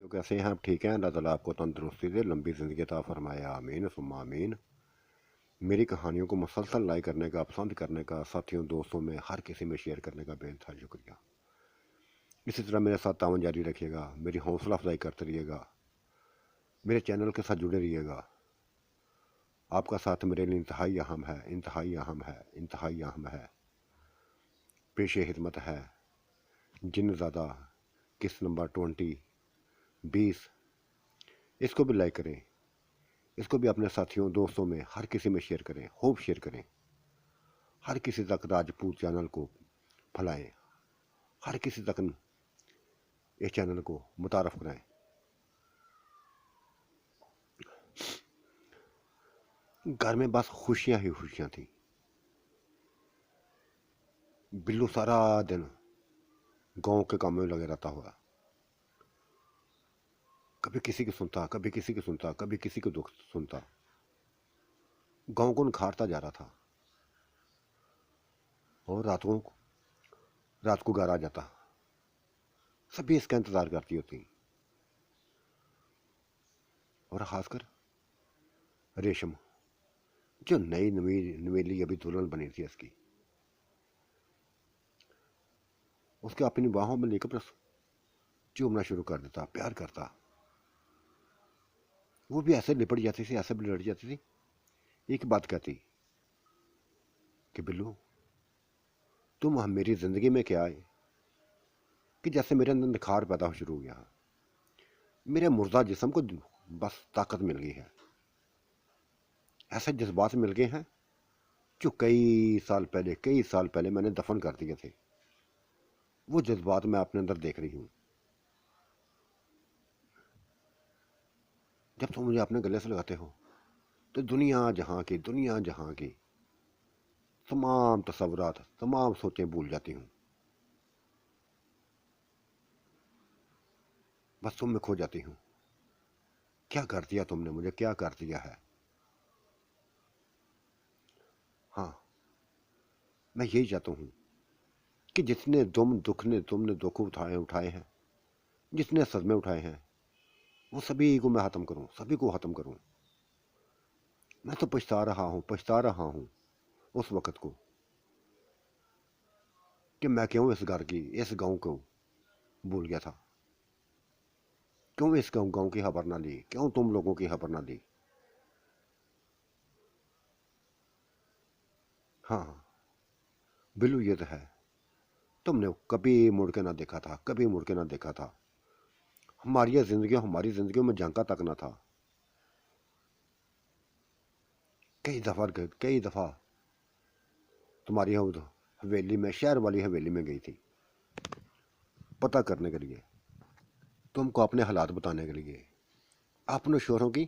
तो कैसे हैं आप? ठीक हैं? अल्लाह ताला आपको तंदुरुस्ती दे, लंबी ज़िंदगी अता फरमाए, आमीन सुम्मा आमीन। मेरी कहानियों को मुसलसल लाइक करने का, पसंद करने का, साथियों दोस्तों में हर किसी में शेयर करने का बेइंतहा शुक्रिया। इसी तरह मेरे साथ तावन जारी रखिएगा, मेरी हौसला अफजाई करते रहिएगा, मेरे चैनल के साथ जुड़े रहिएगा। आपका साथ मेरे लिए इंतहाई अहम है, इंतहाई अहम है, इंतहाई अहम है। पेश खिदमत है जिन्नज़ादा किस्त नंबर 20 इसको भी लाइक करें, इसको भी अपने साथियों दोस्तों में हर किसी में शेयर करें, खूब शेयर करें। हर किसी तक राजपूत चैनल को फैलाएं, हर किसी तक इस चैनल को मुतारफ़ कराएं। घर में बस खुशियां ही खुशियां थी। बिल्लू सारा दिन गांव के कामों में लगे रहता हुआ, कभी किसी की सुनता, कभी किसी की सुनता, कभी किसी को दुख सुनता। गांव को निखारता जा रहा था और रात को घर आ जाता। सभी इसका इंतज़ार करती होती, और खासकर रेशम, जो नई नवेली अभी दुल्हन बनी थी इसकी। उसके अपनी बाहों में लेकर बस चूमना शुरू कर देता, प्यार करता। वो भी ऐसे लिपट जाती थी, ऐसे भी लड़ जाती थी। एक बात कहती कि बिल्लू, तुम मेरी ज़िंदगी में क्या आए कि जैसे मेरे अंदर निखार पैदा हो शुरू हो गया। मेरे मुर्दा जिस्म को बस ताकत मिल गई है, ऐसे जज्बात मिल गए हैं जो कई साल पहले मैंने दफन कर दिए थे। वो जज्बात मैं अपने अंदर देख रही हूँ। जब तुम मुझे अपने गले से लगाते हो तो दुनिया जहाँ की तमाम तसव्वुरात, तमाम सोचें भूल जाती हूँ। बस तुम में खो जाती हूँ। क्या कर दिया तुमने मुझे, क्या कर दिया है। हाँ, मैं यही चाहता हूँ कि जितने तुमने दुख उठाए हैं, जितने सदमे उठाए हैं, वो सभी को मैं ख़त्म करूँ, सभी को ख़त्म करूँ। मैं तो पछता रहा हूँ उस वक़्त को कि मैं क्यों इस गांव को भूल गया था। क्यों इस गांव की खबर ना ली, क्यों तुम लोगों की खबर ना ली। हाँ हाँ, बिल्लू ये तो है, तुमने कभी मुड़ के ना देखा था, कभी मुड़ के ना देखा था। हमारी ज़िंदगियों में झांका तक ना था। कई दफ़ा तुम्हारी हवेली में, शहर वाली हवेली में गई थी, पता करने के लिए, तुमको अपने हालात बताने के लिए, अपने शोरों की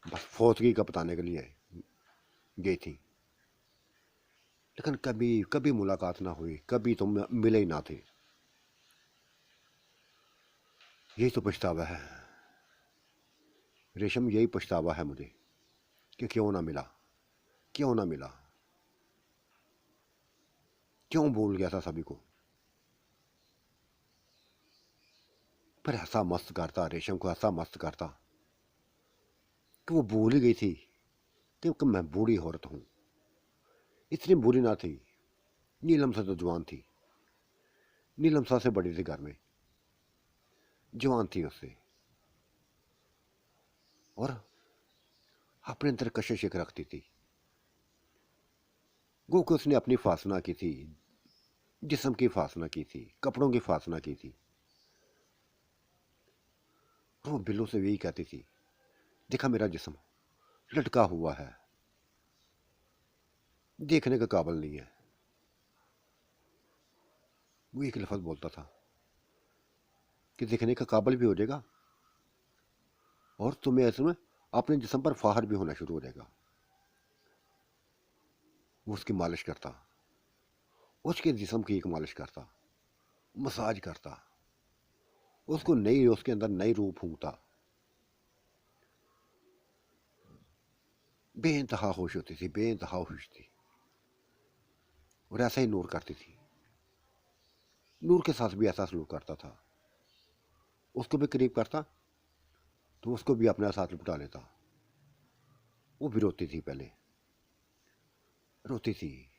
बस फौतगी का बताने के लिए गई थी। लेकिन कभी कभी मुलाकात ना हुई, कभी तुम मिले ही ना थे। यही तो पछतावा है रेशम, यही पछतावा है मुझे कि क्यों ना मिला, क्यों ना मिला, क्यों भूल गया था सभी को। पर ऐसा मस्त करता, रेशम को ऐसा मस्त करता कि वो भूल ही गई थी कि मैं बूढ़ी औरत हूँ। इतनी बुरी ना थी, नीलम से तो जवान थी, नीलम सा से बड़ी थी घर में, जवान थी उससे, और अपने अंदर कशिश एक रखती थी। गो कि उसने अपनी फासना की थी, जिस्म की फासना की थी, कपड़ों की फासना की थी। और वो बिल्लू से यही कहती थी, देखा मेरा जिस्म लटका हुआ है, देखने के काबिल नहीं है। वो एक लफ्ज़ बोलता था कि देखने का काबिल भी हो जाएगा और तुम्हें ऐसे में अपने जिस्म पर फाहर भी होना शुरू हो जाएगा। वो उसकी मालिश करता, उसके जिस्म की एक मालिश करता, मसाज करता, उसके अंदर नई रूह फूंकता। बेइंतहा खुश होती थी, बेइंतहा खुश थी। और ऐसा ही नूर करती थी, नूर के साथ भी ऐसा सलूक करता था। उसको भी करीब करता तो उसको भी अपने साथ लिपटा लेता। वो भी रोती थी, पहले रोती थी,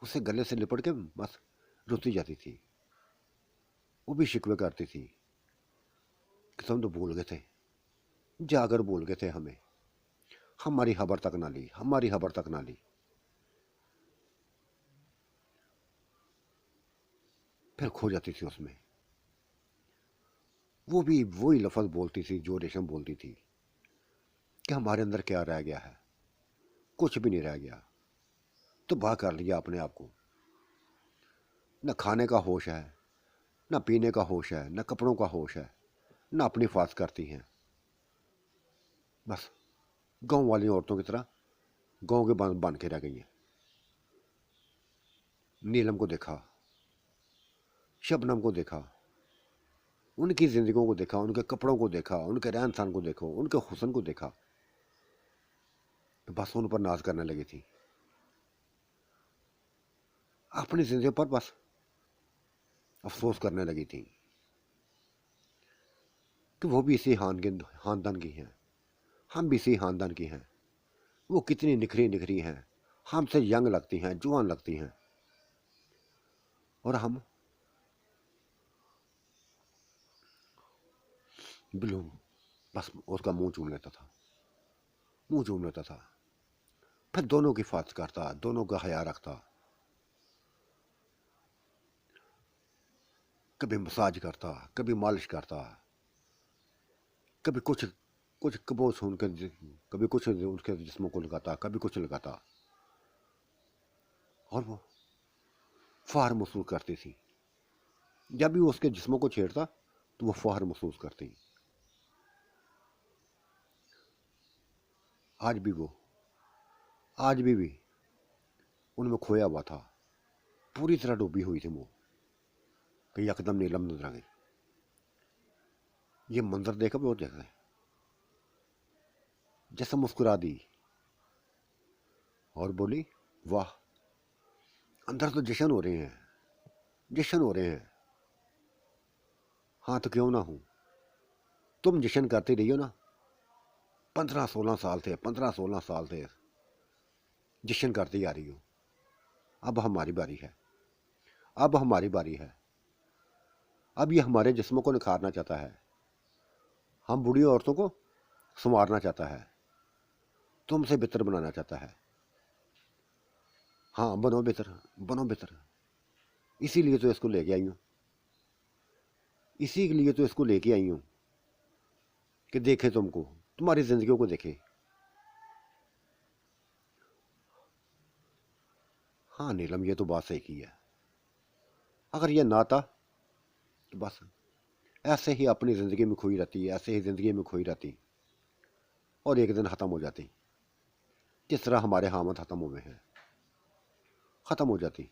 उससे गले से लिपट के बस रोती जाती थी। वो भी शिकवे करती थी कि तुम तो भूल गए थे, जाकर भूल गए थे हमें, हमारी खबर तक ना ली, हमारी खबर तक ना ली। फिर खो जाती थी उसमें। वो भी वही लफ्ज़ बोलती थी जो रेशम बोलती थी कि हमारे अंदर क्या रह गया है, कुछ भी नहीं रह गया, तबाह कर लिया अपने आप को। न खाने का होश है, न पीने का होश है, न कपड़ों का होश है, न अपनी हिफाजत करती हैं। बस गांव वाली औरतों की तरह गांव के बन के रह गई हैं। नीलम को देखा, शबनम को देखा, उनकी जिंदगियों को देखा, उनके कपड़ों को देखा, उनके रहन सहन को देखो, उनके हुस्न को देखा, तो बस उन पर नाज करने लगी थी। अपनी जिंदगी पर बस अफसोस करने लगी थी कि वो भी इसी खानदान की हैं, हम भी इसी खानदान की हैं। वो कितनी निखरी निखरी हैं, हमसे यंग लगती हैं, जुआन लगती हैं, और हम बिल्लू बस उसका मुंह चूम लेता था, मुंह चूम लेता था। फिर दोनों की हिफाजत करता, दोनों का ख्याल रखता, कभी मसाज करता, कभी मालिश करता, कभी कुछ कुछ कबोच उनके, कभी कुछ उनके जिस्मों को लगाता, कभी कुछ लगाता, और वो फख्र महसूस करती थी। जब भी वो उसके जिस्मों को छेड़ता तो वो फख्र महसूस करती। आज भी वो, आज भी उनमें खोया हुआ था, पूरी तरह डूबी हुई थी वो, कि यकदम नीलम नजर आ गई। ये मंजर देखा वो जैसे मुस्कुरा दी और बोली, वाह, अंदर तो जश्न हो रहे हैं, जश्न हो रहे हैं। हाँ तो क्यों ना हूं, तुम जश्न करती रही हो ना, 15-16 साल थे, 15-16 साल थे जश्न करती आ रही हो। अब हमारी बारी है, अब हमारी बारी है। अब ये हमारे जिस्मों को निखारना चाहता है, हम बूढ़ी औरतों को संवारना चाहता है, तुमसे बेहतर बनाना चाहता है। हाँ बनो बेहतर, बनो बेहतर। इसीलिए तो इसको लेके आई हूँ, इसी के लिए तो इसको लेके आई हूँ कि देखे तुमको, तुम्हारी जिंदगियों को देखे। हाँ नीलम, ये तो बात सही की है। अगर ये ना था तो बस ऐसे ही अपनी ज़िंदगी में खोई रहती, ऐसे ही ज़िंदगी में खोई रहती, और एक दिन ख़त्म हो जाती, जिस तरह हमारे हामद ख़त्म हुए हैं, ख़त्म हो जाती।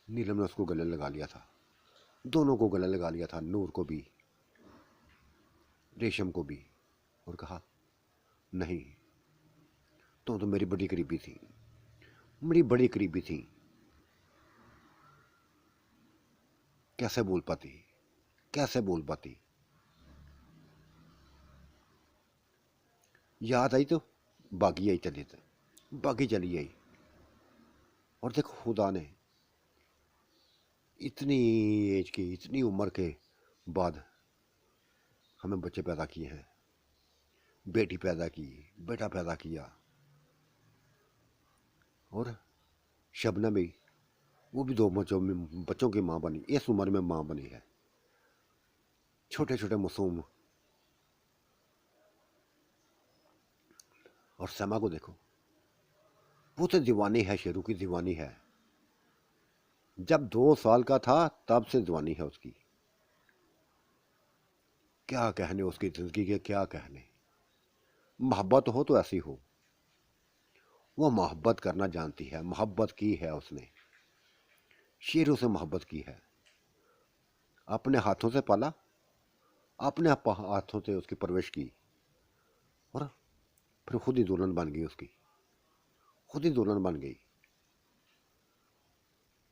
नीलम ने उसको गले लगा लिया था, दोनों को गले लगा लिया था, नूर को भी, रेशम को भी, और कहा, नहीं, तो मेरी बड़ी करीबी थी, मेरी बड़ी करीबी थी। कैसे बोल पाती, कैसे बोल पाती। याद आई तो बागी आई, चली तो बागी चली आई। और देखो खुदा ने इतनी एज की, इतनी उम्र के बाद हमें बच्चे पैदा किए हैं, बेटी पैदा की, बेटा पैदा किया, और शबनम भी, वो भी दो बच्चों की माँ बनी, इस उम्र में माँ बनी है। छोटे छोटे मासूम। और समा को देखो, वो तो दीवानी है, शेरू की दीवानी है। जब 2 साल का था तब से दीवानी है उसकी। क्या कहने उसकी जिंदगी के, क्या कहने। मोहब्बत हो तो ऐसी हो, वो मोहब्बत करना जानती है, मोहब्बत की है उसने, शेरों से मोहब्बत की है, अपने हाथों से पाला, अपने हाथों से उसकी परवरिश की, और फिर खुद ही दुल्हन बन गई उसकी, खुद ही दुल्हन बन गई।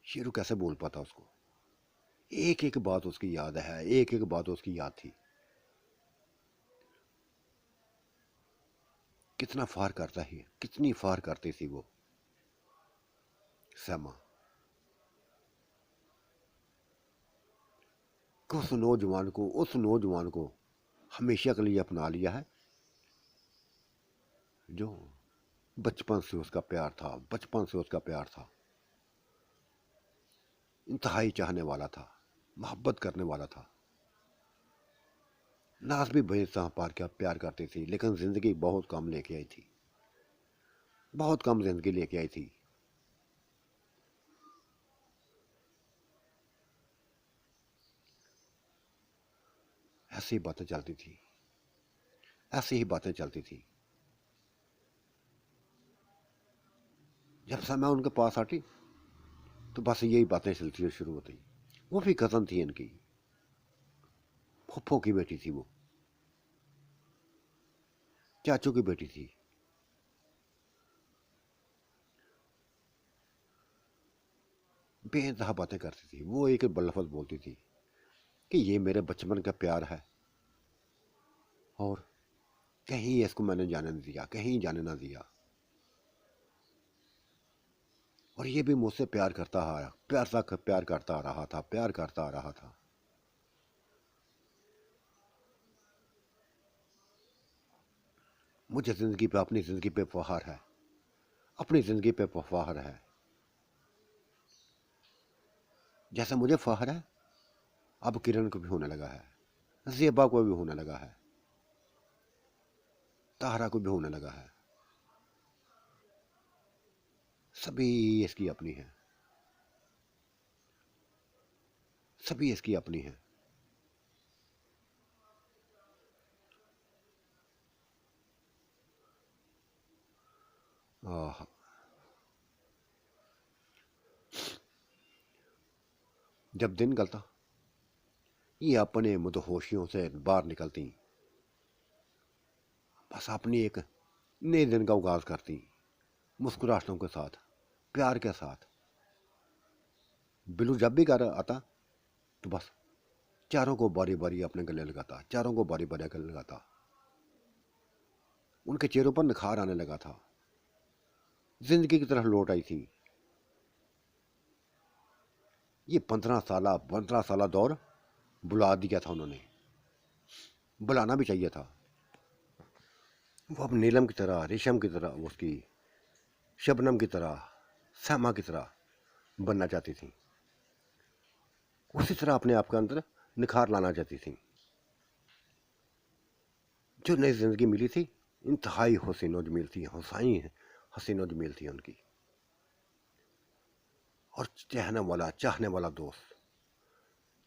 शेरू कैसे बोल पाता उसको, एक एक बात उसकी याद है, एक एक बात उसकी याद थी। कितना फार करता ही, कितनी फार करती थी वो सैमा। कि उस नौजवान को हमेशा के लिए अपना लिया है, जो बचपन से उसका प्यार था, बचपन से उसका प्यार था, इंतहाई चाहने वाला था, मोहब्बत करने वाला था। नाज भी बेइंतहा प्यार करती थी, लेकिन जिंदगी बहुत कम लेके आई थी, बहुत कम जिंदगी लेके आई थी। ऐसी बातें चलती थी, ऐसी ही बातें चलती थी। जब समय उनके पास आती तो बस यही बातें चलती शुरू होती। वो भी कज़न थी इनकी, फुफ्फो की बेटी थी वो, चाचू की बेटी थी। बेइंतहा बातें करती थी वो, एक लफ्ज़ बोलती थी कि ये मेरे बचपन का प्यार है, और कहीं इसको मैंने जाने नहीं दिया, कहीं जाने ना दिया। और ये भी मुझसे प्यार करता आया, प्यार करता आ रहा था, प्यार करता आ रहा था। मुझे ज़िंदगी पे, अपनी ज़िंदगी पे फख्र है, अपनी ज़िंदगी पे फख्र है। जैसे मुझे फख्र है, अब किरण को भी होने लगा है, ज़ेबा को भी होने लगा है, ताहरा को भी होने लगा है। सभी इसकी अपनी है, सभी इसकी अपनी है। आह, जब दिन निकलता, ये अपने मुदहोशियों से बाहर निकलती, बस अपनी एक नए दिन का आगाज करती, मुस्कुराहटों के साथ, प्यार के साथ। बिल्लू जब भी घर आता तो बस चारों को बारी बारी अपने गले लगाता, चारों को बारी बारी गले लगाता। उनके चेहरों पर निखार आने लगा था, जिंदगी की तरफ लौट आई थी। ये 15 साल दौर बुला दिया था उन्होंने, बुलाना भी चाहिए था। वो अब नीलम की तरह, रेशम की तरह, उसकी शबनम की तरह, सैमा की तरह बनना चाहती थी, उसी तरह अपने आप के अंदर निखार लाना चाहती थी। जो नई जिंदगी मिली थी, इंतहाई हसीनो जमील थी, हसीनो जमील थी उनकी। और चाहने वाला दोस्त,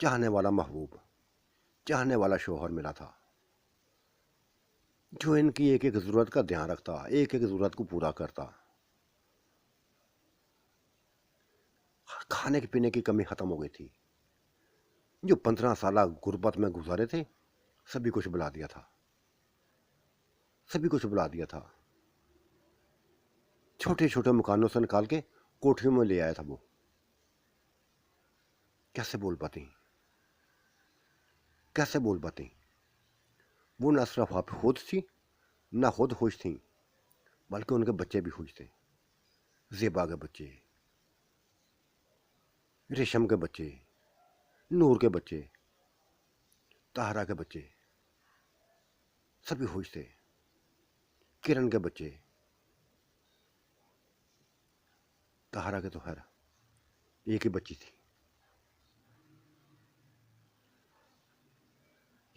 चाहने वाला महबूब, चाहने वाला शोहर मिला था, जो इनकी एक एक ज़रूरत का ध्यान रखता, एक एक ज़रूरत को पूरा करता। खाने के पीने की कमी ख़त्म हो गई थी। जो 15 साल गुर्बत में गुजारे थे, सभी कुछ बुला दिया था, सभी कुछ बुला दिया था। छोटे छोटे मकानों से निकाल के कोठरियों में ले आया था वो। कैसे बोल पाती, कैसे बोल पाती। वो न सिर्फ आप खुद थी, ना खुद खुश थी, बल्कि उनके बच्चे भी खुश थे। ज़ेबा के बच्चे, रेशम के बच्चे, नूर के बच्चे, ताहरा के बच्चे, सभी खुश थे। किरण के बच्चे, ताहरा के तो खैर एक ही बच्ची थी।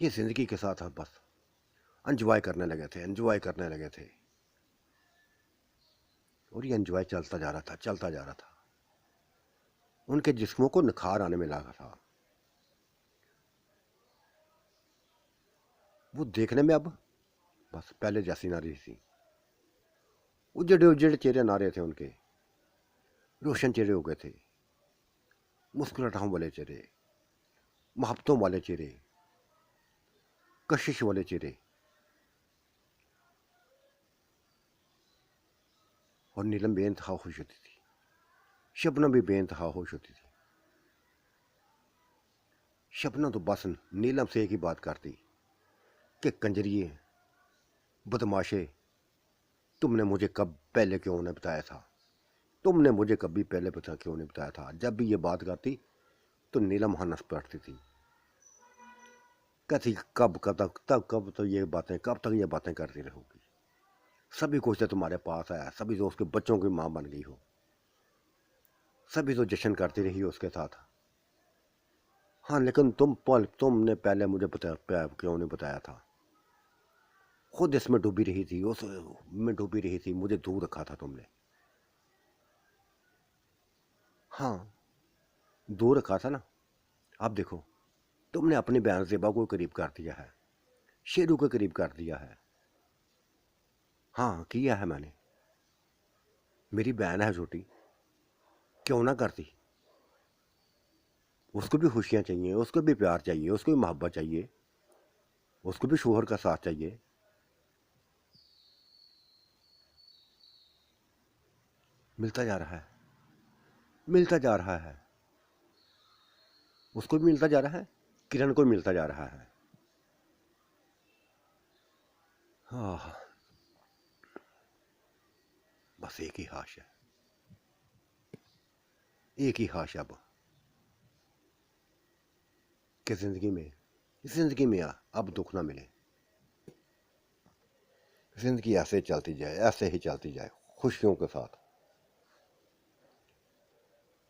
ये जिंदगी के साथ बस एंजॉय करने लगे थे, एंजॉय करने लगे थे। और ये एंजॉय चलता जा रहा था, चलता जा रहा था। उनके जिस्मों को निखार आने में लगा था। वो देखने में अब बस पहले जैसी ना रही थी। उजड़े उजड़े चेहरे ना रहे थे उनके, रोशन चेहरे हो गए थे, मुस्कुराहटों वाले चेहरे, मोहब्बतों वाले चेहरे, कशिश वाले चेहरे। और नीलम बेइंतहा खुश होती थी, शबनम भी बेइंतहा खुश होती थी। शबनम तो बस नीलम से एक ही बात करती कि कंजरिए, बदमाशे, तुमने मुझे कब पहले क्यों नहीं बताया था, तुमने मुझे कभी पहले पता क्यों नहीं बताया था। जब भी ये बात करती तो नीलम हंस पड़ती थी, कहती कब तो ये बातें, कब तक ये बातें करती रहोगी। सभी कुछ तो तुम्हारे पास है, सभी तो उसके बच्चों की माँ बन गई हो, सभी तो जश्न करती रही हो उसके साथ। हाँ, लेकिन तुमने पहले मुझे क्यों नहीं बताया था। खुद इसमें डूबी रही थी, उस में डूबी रही थी, मुझे दूर रखा था तुमने। हाँ, दूर रखा था ना। अब देखो, तुमने अपनी बहन ज़ेबा को करीब कर दिया है, शेरू को करीब कर दिया है। हाँ, किया है मैंने। मेरी बहन है छोटी, क्यों ना करती। उसको भी खुशियाँ चाहिए, उसको भी प्यार चाहिए, उसको भी मोहब्बत चाहिए, उसको भी शोहर का साथ चाहिए। मिलता जा रहा है, मिलता जा रहा है, उसको भी मिलता जा रहा है, किरण को मिलता जा रहा है। हाँ, बस एक ही हाश है, एक ही हाश अब कि जिंदगी में अब दुख ना मिले। जिंदगी ऐसे चलती जाए, ऐसे ही चलती जाए, खुशियों के साथ।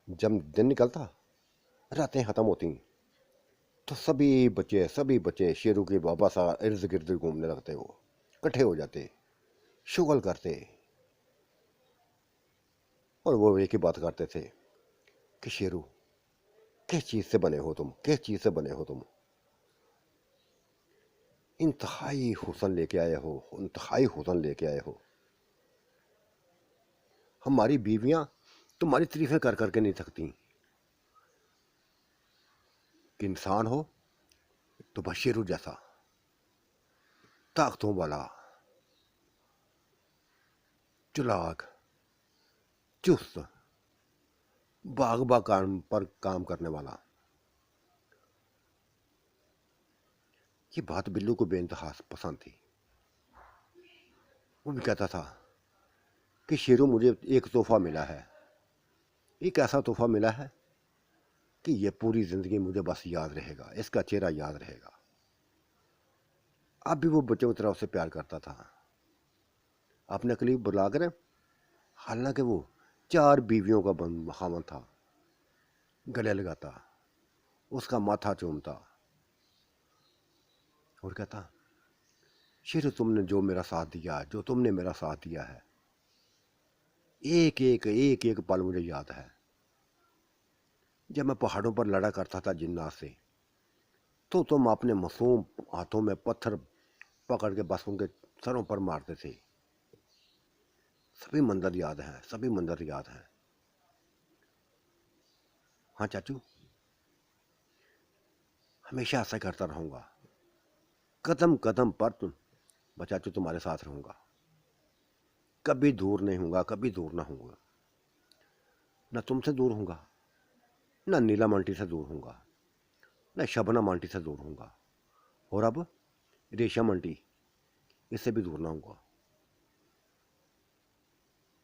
जब दिन निकलता, रातें खत्म होती, तो सभी बच्चे शेरू के बाबा सा इर्द गिर्द घूमने लगते, वो इकट्ठे हो जाते, शुगल करते, और वो एक ही बात करते थे कि शेरू, किस चीज़ से बने हो तुम, किस चीज़ से बने हो तुम। इंतहाई हुसन लेके आए हो, इंतहाई हुसन लेके आए हो। हमारी बीवियां तुम्हारी तारीफें कर करके नहीं थकती कि इंसान हो तो बस शेरू जैसा, ताकतों वाला, चालाक, चुस्त, बाग काम पर काम करने वाला। ये बात बिल्लू को बेइंतहा पसंद थी। वो भी कहता था कि शेरू, मुझे एक तोहफा मिला है, एक ऐसा तोहफा मिला है कि ये पूरी जिंदगी मुझे बस याद रहेगा, इसका चेहरा याद रहेगा। अब भी वो बच्चों की तरह उससे प्यार करता था, अपने करीब बुला कर। हालांकि वो 4 बीवियों का खामन था, गले लगाता, उसका माथा चूमता और कहता, शेरू, तुमने जो मेरा साथ दिया, जो तुमने मेरा साथ दिया है, एक एक पल मुझे याद है। जब मैं पहाड़ों पर लड़ा करता था जिन्नात से, तो तुम अपने मासूम हाथों में पत्थर पकड़ के बस उनके सरों पर मारते थे। सभी मंजर याद हैं, सभी मंजर याद हैं। हाँ चाचू, हमेशा ऐसा करता रहूंगा, कदम कदम पर चाचू तुम्हारे साथ रहूंगा, कभी दूर नहीं होऊंगा, कभी दूर ना होऊंगा। ना तुमसे दूर होऊंगा, ना नीलम आंटी से दूर होऊंगा, ना शबनम आंटी से दूर होऊंगा, और अब रेशम आंटी, इससे भी दूर ना होऊंगा,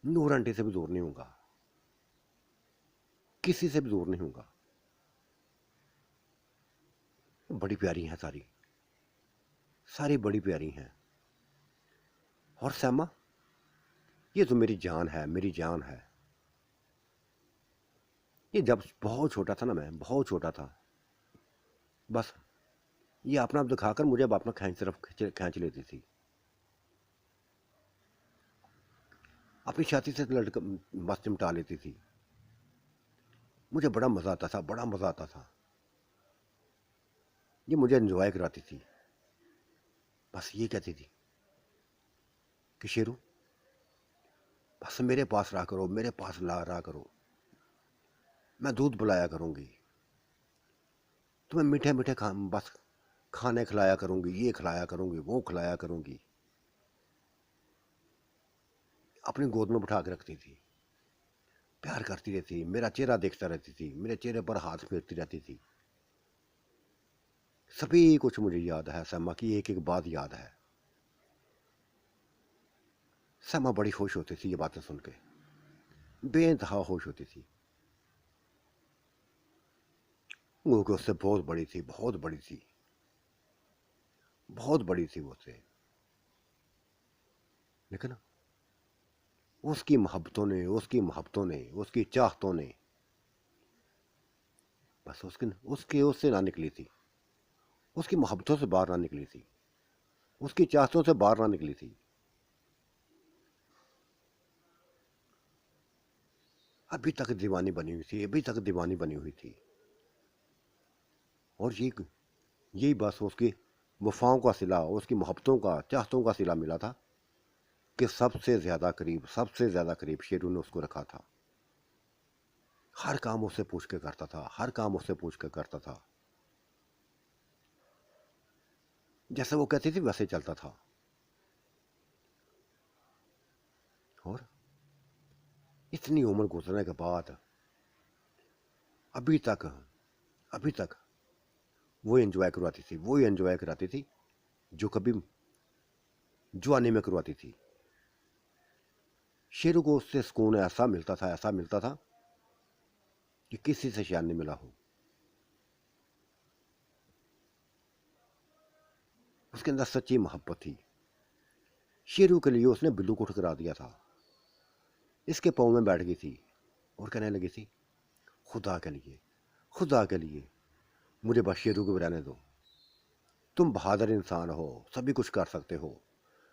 नूर आंटी से भी दूर नहीं होऊंगा, किसी से भी दूर नहीं होऊंगा। बड़ी प्यारी हैं सारी, सारी बड़ी प्यारी हैं। और श्यामा, ये तो मेरी जान है, मेरी जान है। ये जब बहुत छोटा था ना, मैं बहुत छोटा था, बस ये अपना आप दिखाकर मुझे अब अपना खींच लेती थी, अपनी छाती से लटक बस चिमटा लेती थी। मुझे बड़ा मज़ा आता था, बड़ा मज़ा आता था। ये मुझे एंजॉय कराती थी। बस ये कहती थी कि शेरू, बस मेरे पास रहा करो, मेरे पास ला रहा करो, मैं दूध पिलाया करूँगी तुम्हें, मीठे मीठे बस खाने खिलाया करूँगी, ये खिलाया करूँगी, वो खिलाया करूँगी। अपनी गोद में बिठा के रखती थी, प्यार करती रहती, मेरा चेहरा देखता रहती थी, मेरे चेहरे पर हाथ फेरती रहती थी। सभी कुछ मुझे याद है, सैमा की एक एक बात याद है। सैमा बड़ी खुश होती थी ये बातें सुन के, बेइंतहा खुश होती थी। क्योंकि उससे बहुत बड़ी थी, बहुत बड़ी थी, बहुत बड़ी थी वो उससे। लेकिन उसकी मोहब्बतों ने, उसकी चाहतों ने बस उसके उससे ना निकली थी, उसकी मोहब्बतों से बाहर ना निकली थी, उसकी चाहतों से बाहर ना निकली थी। अभी तक दीवानी बनी हुई थी, अभी तक दीवानी बनी हुई थी। और यही बस उसकी वफाओं का सिला, उसकी मोहब्बतों का, चाहतों का सिला मिला था कि सबसे ज्यादा करीब शेरू ने उसको रखा था। हर काम उससे पूछ के करता था, हर काम उससे पूछ के करता था। जैसे वो कहती थी वैसे चलता था। और इतनी उम्र गुजरने के बाद अभी तक अभी तक वो एंजॉय करवाती थी, वो एंजॉय कराती थी जो कभी जवानी में करवाती थी। शेरू को उससे सुकून ऐसा मिलता था, ऐसा मिलता था कि किसी से शायद नहीं मिला हो। उसके अंदर सच्ची मोहब्बत थी। शेरू के लिए उसने बिल्लू को ठुकरा दिया था, इसके पाँव में बैठ गई थी और कहने लगी थी, खुदा के लिए, खुदा के लिए मुझे बस शेरू को रहने दो। तुम बहादुर इंसान हो, सभी कुछ कर सकते हो,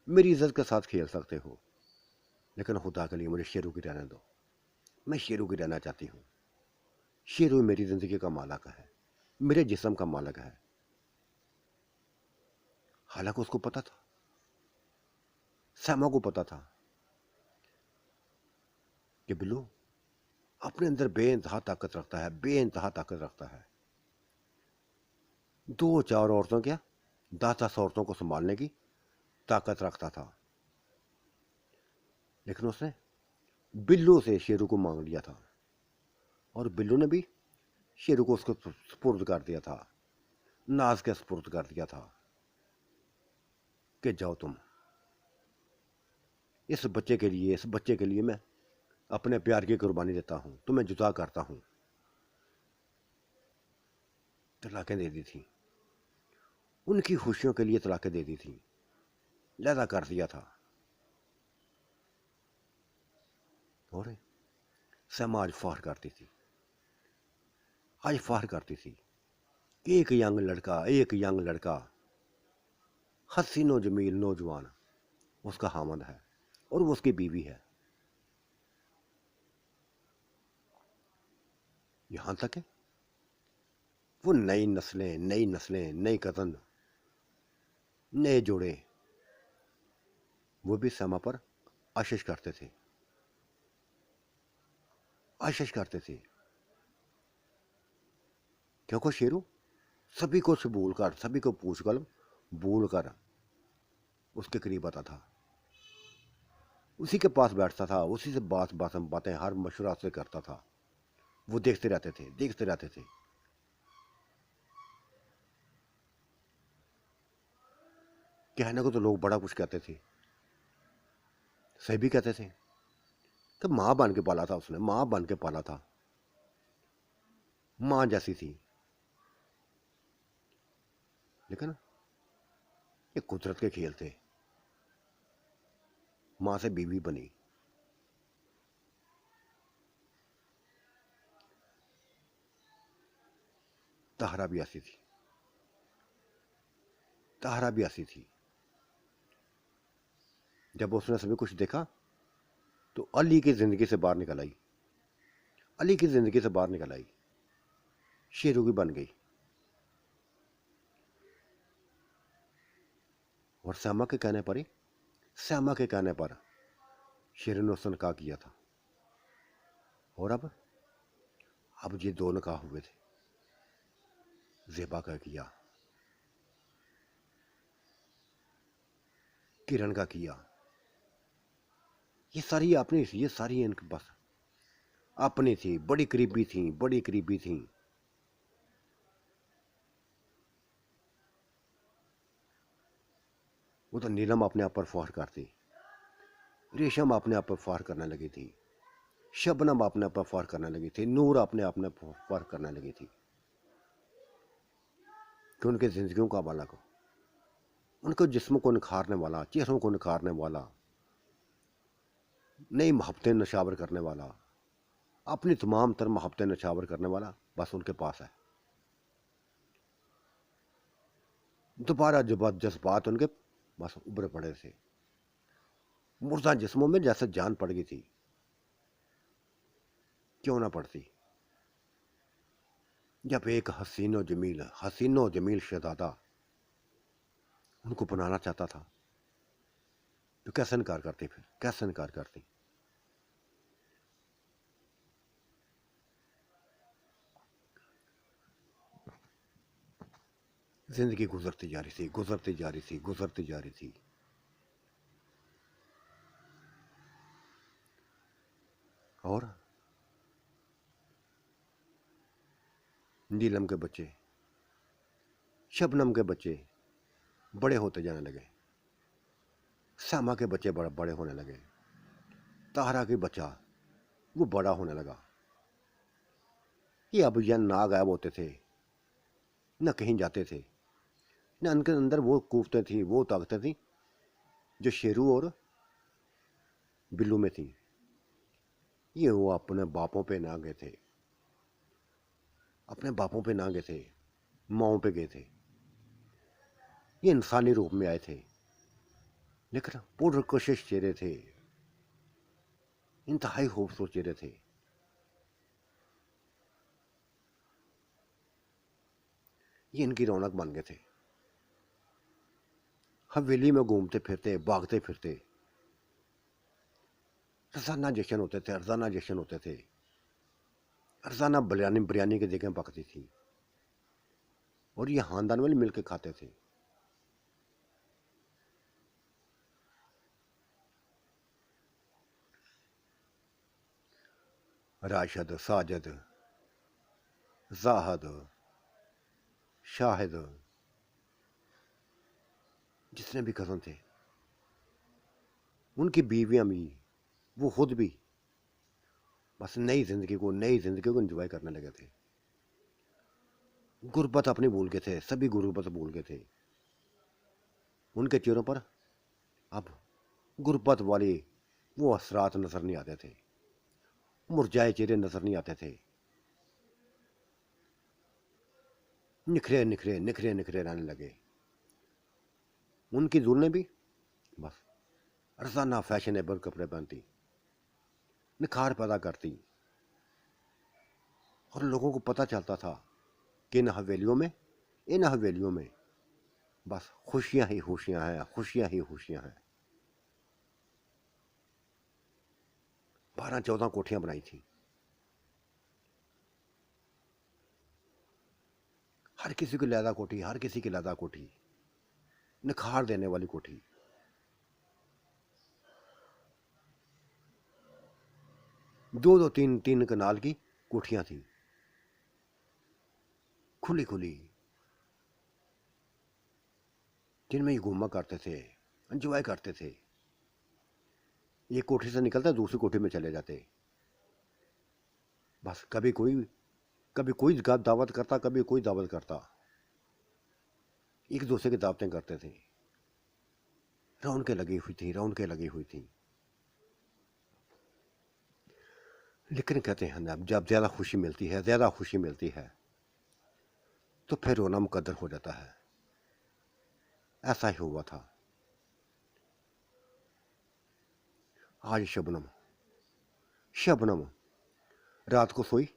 मेरी इज्जत के साथ खेल सकते हो, लेकिन खुदा के लिए मुझे शेरू की रहने दो। मैं शेरू की रहना चाहती हूँ। शेरू मेरी जिंदगी का मालिक है, मेरे जिस्म का मालिक है। हालांकि उसको पता था, सैमा को पता था कि बिल्लू अपने अंदर बेइंतहा ताकत रखता है, बेइंतहा ताकत रखता है। दो चार औरतों क्या, 10-10 औरतों को संभालने की ताकत रखता था। लेकिन उसने बिल्लू से शेरू को मांग लिया था और बिल्लू ने भी शेरू को उसको सुपुर्द कर दिया था, नाज के सुपुर्द कर दिया था कि जाओ तुम, इस बच्चे के लिए मैं अपने प्यार की कुर्बानी देता हूं, तुम्हें जुदा करता हूं। तलाकें दे दी थी, उनकी खुशियों के लिए तलाकें दे दी थी, लैदा कर दिया था। और सैमा आज फार करती थी, आज फार करती थी कि एक यंग लड़का हसीनो जमील नौजवान उसका हामद है और वो उसकी बीवी है। यहां तक है वो नई नस्लें, नई कज़न, नए जोड़े वो भी सैमा पर आशीष करते थे, आशीष करते थे। क्योंकि शेरू सभी को भूल कर, सभी को पूछ कर भूल कर उसके करीब आता था, उसी के पास बैठता था, उसी से बातें हर मशवरा से करता था। वो देखते रहते थे, देखते रहते थे। कहने को तो लोग बड़ा कुछ कहते थे, सही भी कहते थे कि माँ बन के पाला था उसने, माँ बन के पाला था, माँ जैसी थी। लेकिन ये कुदरत के खेल थे, माँ से बीवी बनी। ताहरा भी ऐसी थी, ताहरा भी ऐसी थी। जब उसने सभी कुछ देखा तो अली की जिंदगी से बाहर निकल आई, अली की जिंदगी से बाहर निकल आई, शेरू की बन गई। और श्यामा के कहने पर शेरू ने उससे निकाह किया था। और अब ये दो निकाह हुए थे, ज़ेबा का किया, किरण का किया। ये सारी अपनी थी, ये सारी इनके बस अपनी थी, बड़ी करीबी थी, बड़ी करीबी थी। वो तो नीलम अपने आप पर फौर करती, रेशम अपने आप पर फौर करने लगी थी, शबनम अपने आप पर फौर करने लगी थी, नूर अपने आप में फौर करने लगी थी कि उनकी जिंदगियों का बालक, उनके जिस्म को निखारने वाला, चेहरों को निखारने वाला, नई मोहब्बतें नशावर करने वाला, अपनी तमाम तर मोहब्बतें नशावर करने वाला बस उनके पास है। दोबारा जज्बात उनके बस उभर पड़े थे। मुर्दा जिस्मों में जैसे जान पड़ गई थी, क्यों ना पड़ती, जब एक हसीनो जमील शहजादा उनको बनाना चाहता था तो कैसे इनकार करती, फिर कैसे इनकार करती। जिंदगी गुजरती जा रही थी, गुजरती जा रही थी, गुजरती जा रही थी। और नीलम के बच्चे, शबनम के बच्चे बड़े होते जाने लगे, सामा के बच्चे बड़े बड़े होने लगे, तारा के बच्चा वो बड़ा होने लगा। ये अब यह ना गायब होते थे, न कहीं जाते थे, न उनके अंदर वो कुव्वतें थी, वो ताकतें थी जो शेरू और बिल्लू में थी। ये वो अपने बापों पे ना गए थे, अपने बापों पे ना गए थे, माओं पे गए थे। ये इंसानी रूप में आए थे, लेकिन पुरकशिश चेहरे थे, इंतहाई खूबसूरत चेहरे थे। ये इनकी रौनक बन गए थे। हवेली में घूमते फिरते, भागते फिरते, रोजाना जश्न होते थे, रोजाना जश्न होते थे, रोजाना बिरयानी बिरयानी की जगह पकती थी और ये खानदान वाले मिलकर खाते थे। राशिद, साजिद, जाहिद, शाहिद, जितने भी कज़न थे, उनकी बीवियां भी, वो खुद भी बस नई जिंदगी को एंजॉय करने लगे थे। गुर्बत अपनी भूल गए थे, सभी गुर्बत भूल गए थे। उनके चेहरों पर अब गुर्बत वाले वो असरात नजर नहीं आते थे, मुरझाए चेहरे नजर नहीं आते थे, निखरे निखरे निखरे निखरे रहने लगे। उनकी दुल्हनें भी बस रोजाना फैशनेबल कपड़े पहनती, निखार पैदा करती, और लोगों को पता चलता था कि इन हवेलियों में बस खुशियां ही खुशियां हैं, खुशियां ही खुशियां हैं। 12-14 कोठियां बनाई थी, हर किसी की लैदा कोठी, हर किसी की लैदा कोठी, निखार देने वाली कोठी। 2-2 3-3 कनाल की कोठियां थी, खुली खुली, जिनमें ये घूमा करते थे, एंजॉय करते थे। ये कोठी से निकलते दूसरी कोठी में चले जाते, बस कभी कोई दावत करता, कभी कोई दावत करता, एक दूसरे की दावतें करते थे। रौनकें लगी हुई थी, रौनकें लगी हुई थी। लेकिन कहते हैं ना, जब ज़्यादा खुशी मिलती है, ज़्यादा खुशी मिलती है तो फिर रोना मुकद्दर हो जाता है। ऐसा ही हुआ था। आज शबनम शबनम रात को सोई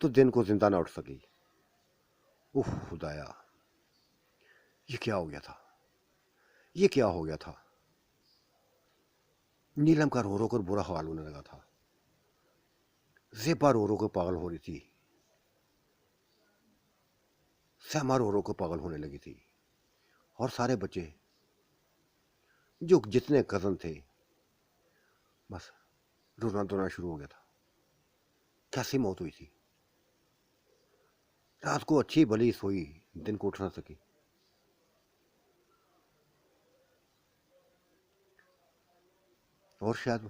तो दिन को जिंदा ना उठ सकी। उफ खुदाया, ये क्या हो गया था, ये क्या हो गया था। नीलम का रो रो कर बुरा हाल होने लगा था, ज़ेबा रो रो कर पागल हो रही थी, सहमा रो रो कर पागल होने लगी थी, और सारे बच्चे जो जितने कज़न थे बस रोना धोना शुरू हो गया था। कैसी मौत हुई थी, रात को अच्छी भली सोई, दिन को उठ ना सकी। और शायद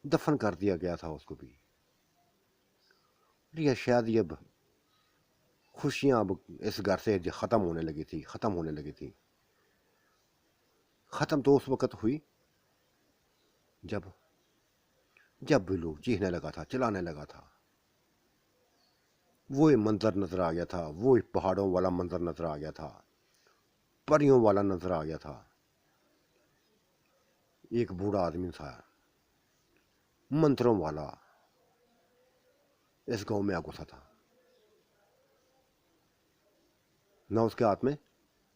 दफन कर दिया गया था उसको भी। या शायद ये अब खुशियां अब इस घर से ख़त्म होने लगी थी, ख़त्म होने लगी थी। ख़त्म तो उस वक़्त हुई जब जब बिल्लू चीखने लगा था, चिल्लाने लगा था। वो ही मंजर नज़र आ गया था, वो ही पहाड़ों वाला मंजर नज़र आ गया था, परियों वाला नज़र आ गया था। एक बूढ़ा आदमी था, मंत्रों वाला, इस गांव में आ घुसा था। न उसके हाथ में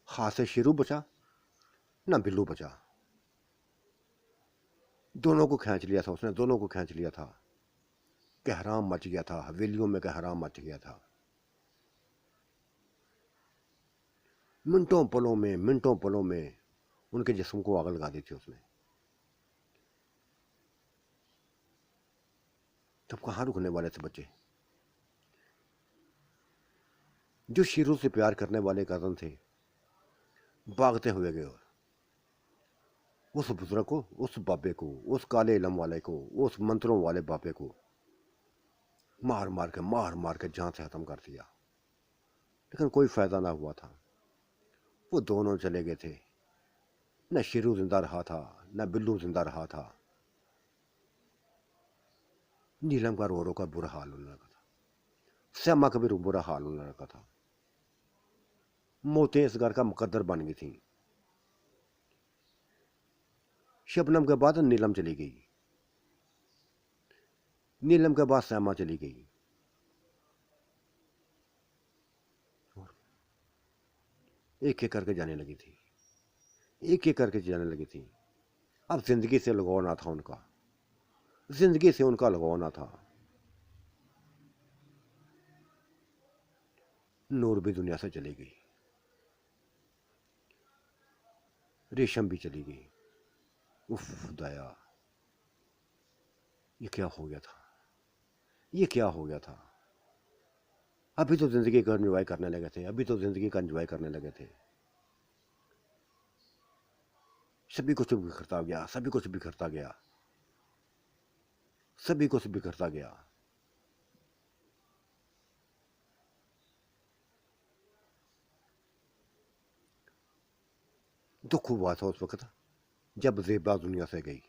हाथ से शेरू बचा, न बिल्लू बचा। दोनों को खींच लिया था उसने, दोनों को खींच लिया था। कहराम मच गया था, हवेलियों में कहराम मच गया था। मिनटों पलों में उनके जिस्म को आग लगा दी थी उसने। तब कहाँ रुकने वाले थे बच्चे? जो शेरों से प्यार करने वाले कदम थे, भागते हुए गए और उस बुजुर्ग को, उस बाबे को, उस काले इलम वाले को, उस मंत्रों वाले बाबे को मार मार के जान से खत्म कर दिया। लेकिन कोई फायदा ना हुआ था। वो दोनों चले गए थे। न शेरू जिंदा रहा था, न बिल्लू जिंदा रहा था। नीलम का रो रो का बुरा हाल होने लगा था। श्यामा का भी बुरा हाल होने लगा था। मौतें इस घर का मुकद्दर बन गई थी। शबनम के बाद नीलम चली गई, नीलम के बाद श्यामा चली गई। एक एक करके जाने लगी थी, एक एक करके जाने लगी थी। अब जिंदगी से लगाव ना था उनका, जिंदगी से उनका लगाव ना था। नूर भी दुनिया से चली गई, रेशम भी चली गई। उफ दया, ये क्या हो गया था, ये क्या हो गया था? अभी तो जिंदगी का एंजॉय करने लगे थे, अभी तो जिंदगी का एंजॉय करने लगे थे। सभी कुछ बिखरता गया, सभी कुछ बिखरता गया, सभी कुछ बिखरता गया। दुख हुआ था उस वक्त जब ज़ेबा दुनिया से गई।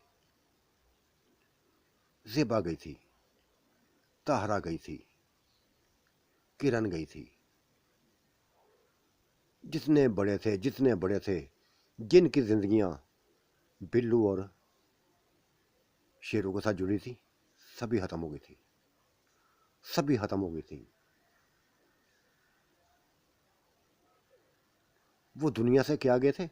ज़ेबा गई थी, ताहरा गई थी, किरण गई थी। जितने बड़े थे, जितने बड़े थे, जिनकी जिंदगियां बिल्लू और शेरों के साथ जुड़ी थी, सभी खत्म हो गई थी, सभी खत्म हो गई थी। वो दुनिया से क्या गए थे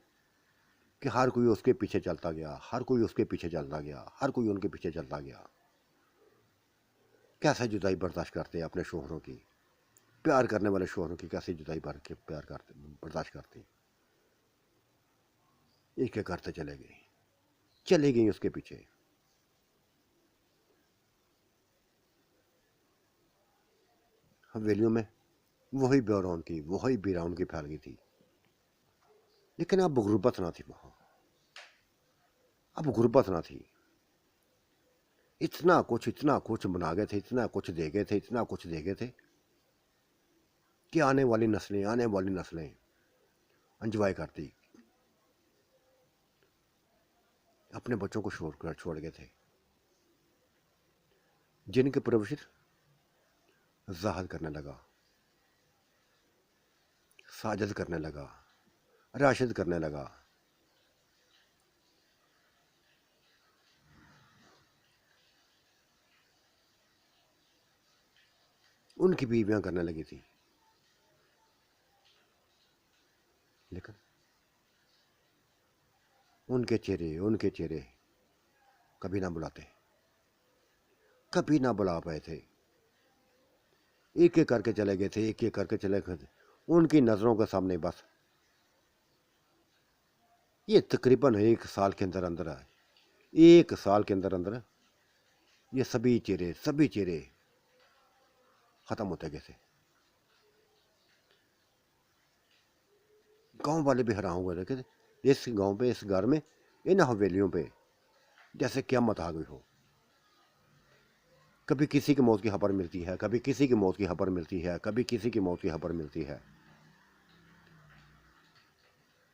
कि हर कोई उसके पीछे चलता गया, हर कोई उसके पीछे चलता गया, हर कोई उनके पीछे चलता गया। कैसे जुदाई बर्दाश्त करते हैं अपने शोहरों की, प्यार करने वाले शोहरों की कैसे जुदाई प्यार करते, बर्दाश्त करते। एक एक करते चले गए, चले गई उसके पीछे। हवेलियों में वही बेरौन की, वही बीरान की फैल गई थी। लेकिन अब गुर्बत ना थी वहां, अब गुर्बत ना थी। इतना कुछ बना गए थे, इतना कुछ दे गए थे, इतना कुछ दे गए थे कि आने वाली नस्लें, आने वाली नस्लें एंजॉय करती। अपने बच्चों को छोड़ गए थे, जिनके परवरिश जाहद करने लगा, साजिद करने लगा, राशिद करने लगा। उनकी बीवियां करने लगी थी। लेकिन उनके चेहरे कभी ना बुलाते, कभी ना बुला पाए थे। एक एक करके चले गए थे, एक एक करके चले गए थे। उनकी नज़रों के सामने बस ये तकरीबन 1 साल के अंदर अंदर है, 1 साल के अंदर अंदर ये सभी चेहरे खत्म होते गए थे। गांव वाले भी हैरान हुए थे कि इस गांव पे, इस घर में, इन हवेलियों पे जैसे क़यामत आ गई हो। कभी किसी की मौत की खबर मिलती है, कभी किसी की मौत की खबर मिलती है, कभी किसी की मौत की खबर मिलती है।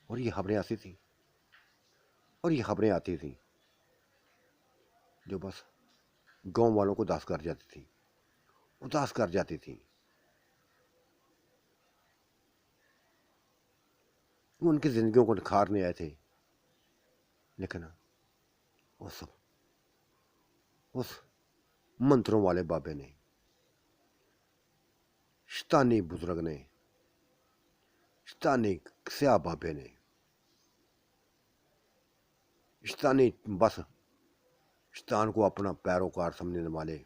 और ये खबरें ऐसी थी, और ये खबरें आती थी जो बस गांव वालों को उदास कर जाती थी, उदास कर जाती थी। वो उनकी जिंदगियों को निखारने आए थे, लेकिन उस मंत्रों वाले बाबे ने, शैतानी बुजुर्ग ने, शैतानी स्याह बाबे ने, शैतानी बस शैतान को अपना पैरोकार समझने वाले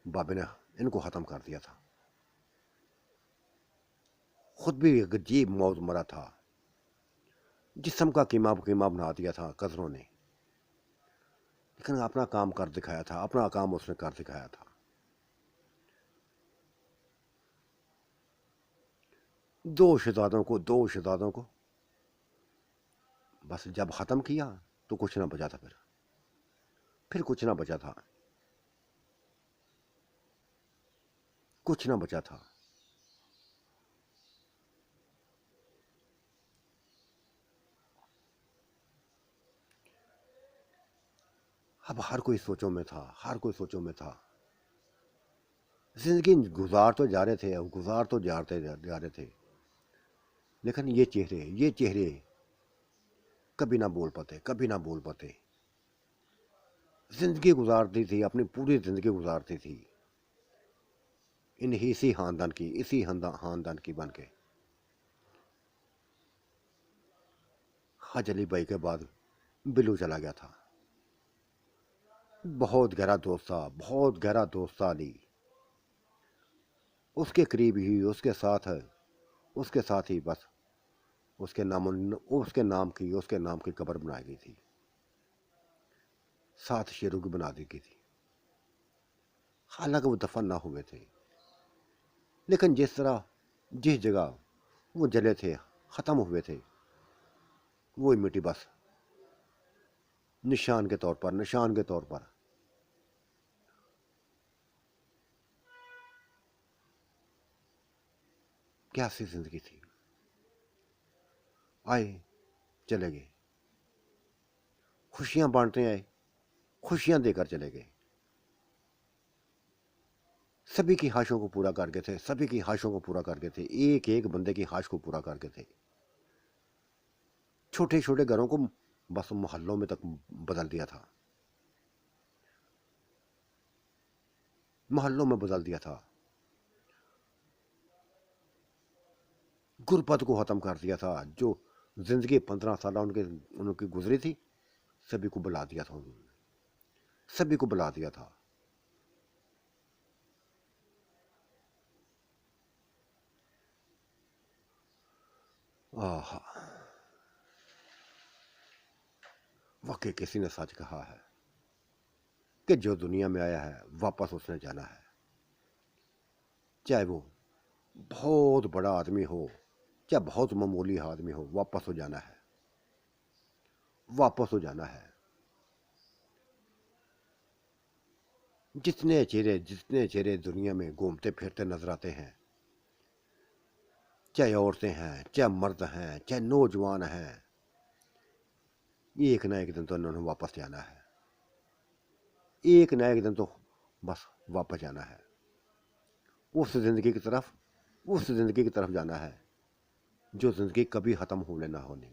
बाबे ने इनको खत्म कर दिया था। खुद भी एक अजीब मौत मरा था, जिस्म का कीमा कीमा बना दिया था कजरों ने, लेकिन अपना काम कर दिखाया था, अपना काम उसने कर दिखाया था। दो शहजादों को बस जब ख़त्म किया तो कुछ ना बचा था, फिर कुछ ना बचा था, कुछ ना बचा था। अब हर कोई सोचों में था, हर कोई सोचों में था। जिंदगी गुजार तो जा रहे थे, अब गुजार तो जा रहे थे, लेकिन ये चेहरे कभी ना बोल पाते, कभी ना बोल पाते। जिंदगी गुजारती थी, अपनी पूरी जिंदगी गुजारती थी इसी खानदान की बन के। हज अली भाई के बाद बिल्लू चला गया था। बहुत गहरा दोस्त था, बहुत गहरा दोस्त था अली। उसके करीब ही, उसके साथ ही बस उसके नाम की कब्र बनाई गई थी, 7 शेरों की बना दी गई थी। हालांकि वो दफन ना हुए थे, लेकिन जिस जगह वो जले थे, ख़त्म हुए थे, वो मिट्टी बस निशान के तौर पर। क्या सी जिंदगी थी, आए चले गए, खुशियां बांटते आए, खुशियां देकर चले गए। सभी की ख्वाहिशों को पूरा करके थे, सभी की ख्वाहिशों को पूरा करके थे, एक एक बंदे की ख्वाहिश को पूरा करके थे। छोटे छोटे घरों को बस मोहल्लों में तक बदल दिया था, मोहल्लों में बदल दिया था। गुरबत को ख़त्म कर दिया था। जो जिंदगी 15 साल उनकी गुजरी थी, सभी को बुला दिया था उन्होंने, सभी को बुला दिया था। आहा, वाकई किसी ने सच कहा है कि जो दुनिया में आया है वापस उसने जाना है। चाहे वो बहुत बड़ा आदमी हो, चाहे बहुत मामूली आदमी हो, वापस हो जाना है, वापस हो जाना है। जितने चेहरे दुनिया में घूमते फिरते नजर आते हैं, चाहे औरतें हैं, चाहे मर्द हैं, चाहे नौजवान हैं, एक ना एक दिन तो उन्होंने वापस जाना है, एक ना एक दिन तो बस वापस जाना है। उस जिंदगी की तरफ, उस जिंदगी की तरफ जाना है जो जिंदगी कभी ख़त्म होने ना होने,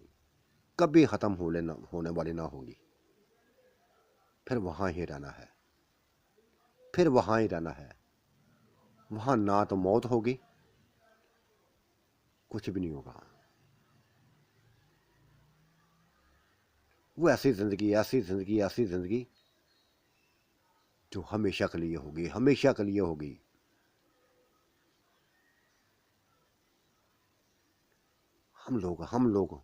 कभी ख़त्म होने वाली ना होगी। फिर वहाँ ही रहना है, फिर वहाँ ही रहना है। वहाँ ना तो मौत होगी, कुछ भी नहीं होगा। वो ऐसी जिंदगी, ऐसी जिंदगी, ऐसी जिंदगी जो हमेशा के लिए होगी, हमेशा के लिए होगी। हम लोग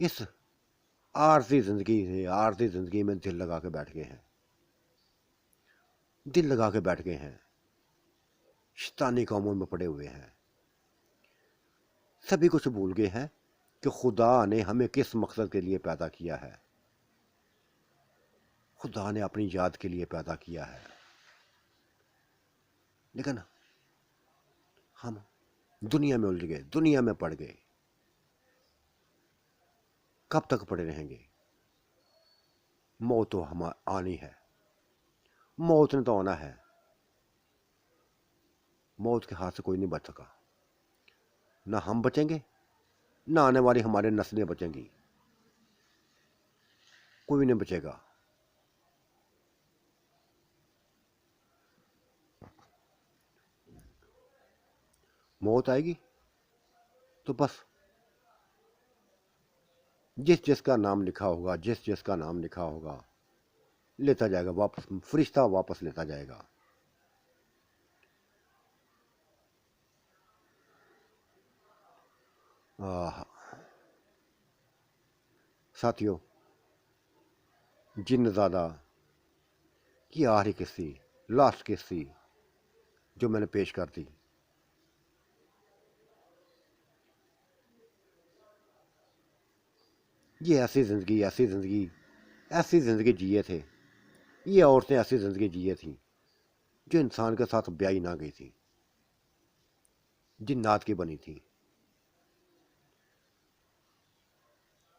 इस आरती जिंदगी में दिल लगा के बैठ गए हैं, दिल लगा के बैठ गए हैं, शैतानी कामों में पड़े हुए हैं। सभी कुछ भूल गए हैं कि खुदा ने हमें किस मकसद के लिए पैदा किया है। खुदा ने अपनी याद के लिए पैदा किया है, लेकिन हम दुनिया में उलझ गए, दुनिया में पड़ गए। कब तक पड़े रहेंगे? मौत तो हम आनी है, मौत ने तो आना है। मौत के हाथ से कोई नहीं बच सका, ना हम बचेंगे, ना आने वाली हमारे नस्लें बचेंगी, कोई नहीं बचेगा। मौत आएगी तो बस जिस जिसका नाम लिखा होगा, जिस जिसका नाम लिखा होगा, लेता जाएगा वापस, फरिश्ता वापस लेता जाएगा। आह, साथियों, जिन्नज़ादा की आखिरी किस्सी, लास्ट किस्सी जो मैंने पेश कर दी, ये ऐसी ज़िंदगी, ऐसी ज़िंदगी, ऐसी ज़िंदगी जिए थे, ये औरतें ऐसी ज़िंदगी जिए थी जो इंसान के साथ ब्याही ना गई थी, जिन्नात की बनी थी।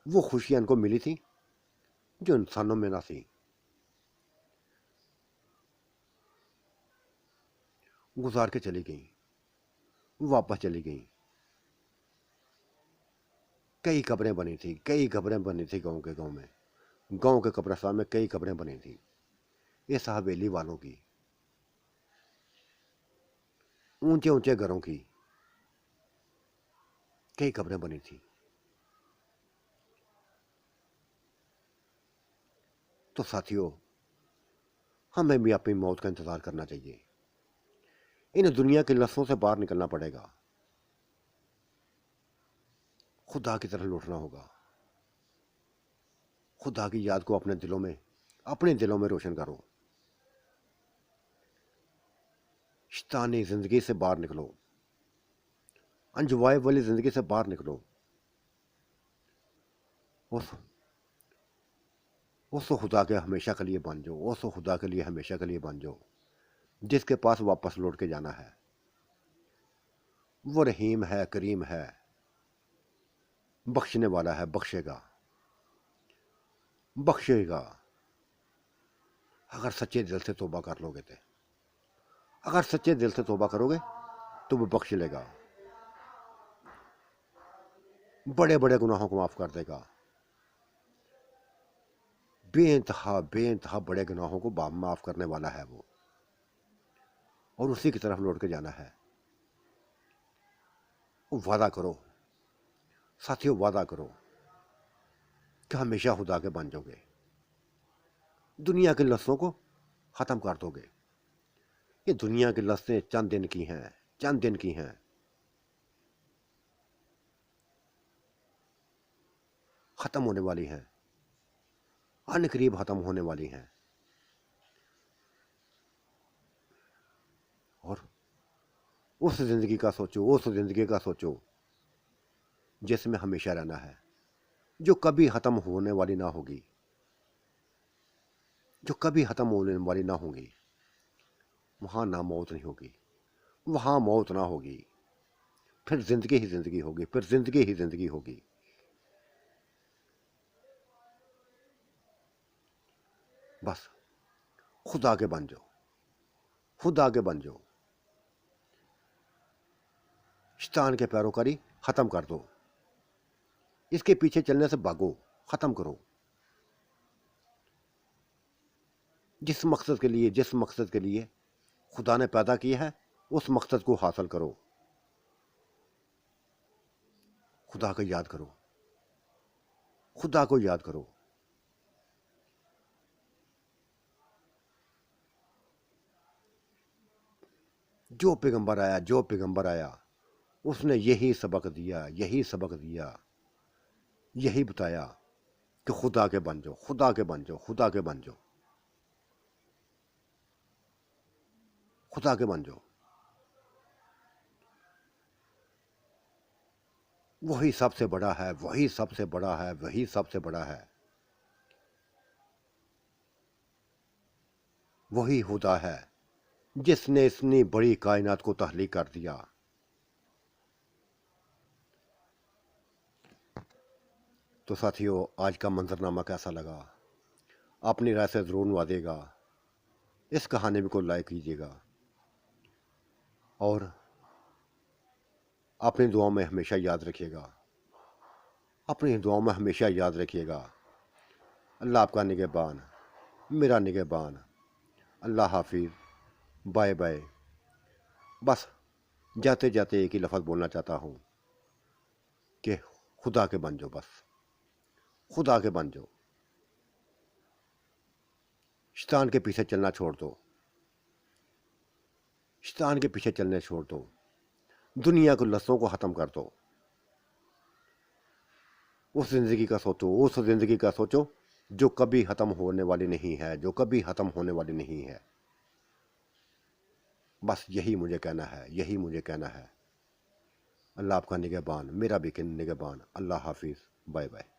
वो खुशियां इनको मिली थी जो इंसानों में ना थी। गुजार के चली गई, वापस चली गई। कई कब्रें बनी थी, कई कब्रें बनी थी गांव के, गांव में, गांव के कब्रिस्तान में कई कब्रें बनी थी। ये हवेली वालों की, ऊंचे ऊंचे घरों की कई कब्रें बनी थी। तो साथियों, हमें भी अपनी मौत का इंतजार करना चाहिए। इन दुनिया के लफ्ज़ों से बाहर निकलना पड़ेगा, खुदा की तरफ लौटना होगा। खुदा की याद को अपने दिलों में रोशन करो। शैतानी जिंदगी से बाहर निकलो, अनजुवाए वाली जिंदगी से बाहर निकलो। उस खुदा के हमेशा के लिए बन जाओ, उस खुदा के लिए हमेशा के लिए बन जाओ जिसके पास वापस लौट के जाना है। वो रहीम है, करीम है, बख्शने वाला है, बख्शेगा, बख्शेगा। अगर सच्चे दिल से तौबा कर लोगे तो, अगर सच्चे दिल से तौबा करोगे तो वो बख्श लेगा, बड़े बड़े गुनाहों को माफ कर देगा। बेइंतहा बेइंतहा बड़े गुनाहों को माफ करने वाला है वो, और उसी की तरफ लौट के जाना है। वादा करो साथियों, वादा करो कि हमेशा खुदा के बन जाओगे, दुनिया के लफ्ज़ों को ख़त्म कर दोगे। ये दुनिया की लफ्ज़ें चंद दिन की हैं, चंद दिन की हैं, ख़त्म होने वाली हैं, अनकरीब ख़त्म होने वाली हैं। और उस ज़िंदगी का सोचो, उस ज़िंदगी का सोचो जिसमें हमेशा रहना है, जो कभी ख़त्म होने वाली ना होगी, जो कभी ख़त्म होने वाली ना होगी। वहाँ ना मौत नहीं होगी, वहाँ मौत ना होगी, फिर ज़िंदगी ही ज़िंदगी होगी, फिर ज़िंदगी ही ज़िंदगी होगी। बस खुदा के बन जाओ, खुदा के बन जाओ। शैतान के पैरोकारी ख़त्म कर दो, इसके पीछे चलने से भागो, ख़त्म करो। जिस मकसद के लिए खुदा ने पैदा किया है, उस मकसद को हासिल करो। खुदा को याद करो, खुदा को याद करो। जो पैगंबर आया उसने यही सबक दिया, यही सबक दिया, यही बताया कि खुदा के बन जाओ, खुदा के बन जाओ, खुदा के बन जाओ, खुदा के बन जाओ। वही सबसे बड़ा है, वही सबसे बड़ा है, वही सबसे बड़ा है। वही खुदा है जिसने इतनी बड़ी कायनात को तख्लीक कर दिया। तो साथियों, आज का मंजरनामा कैसा लगा? अपनी राय से ज़रूर नवाजिएगा। इस कहानी को लाइक कीजिएगा और अपनी दुआओं में हमेशा याद रखिएगा। अपनी दुआओं में हमेशा याद रखिएगा। अल्लाह आपका निगहबान, मेरा निगहबान। अल्लाह हाफिज़, बाय बाय। बस जाते जाते एक ही लफ्ज़ बोलना चाहता हूँ कि खुदा के बन जाओ, बस खुदा के बन जाओ। शैतान के पीछे चलना छोड़ दो, शैतान के पीछे चलने छोड़ दो। दुनिया को लफ्ज़ों को ख़त्म कर दो। उस ज़िंदगी का सोचो, उस ज़िंदगी का सोचो जो कभी ख़त्म होने वाली नहीं है, जो कभी ख़त्म होने वाली नहीं है। बस यही मुझे कहना है, यही मुझे कहना है। अल्लाह आपका निगहबान, मेरा भी निगहबान। अल्लाह हाफिज़, बाय बाय।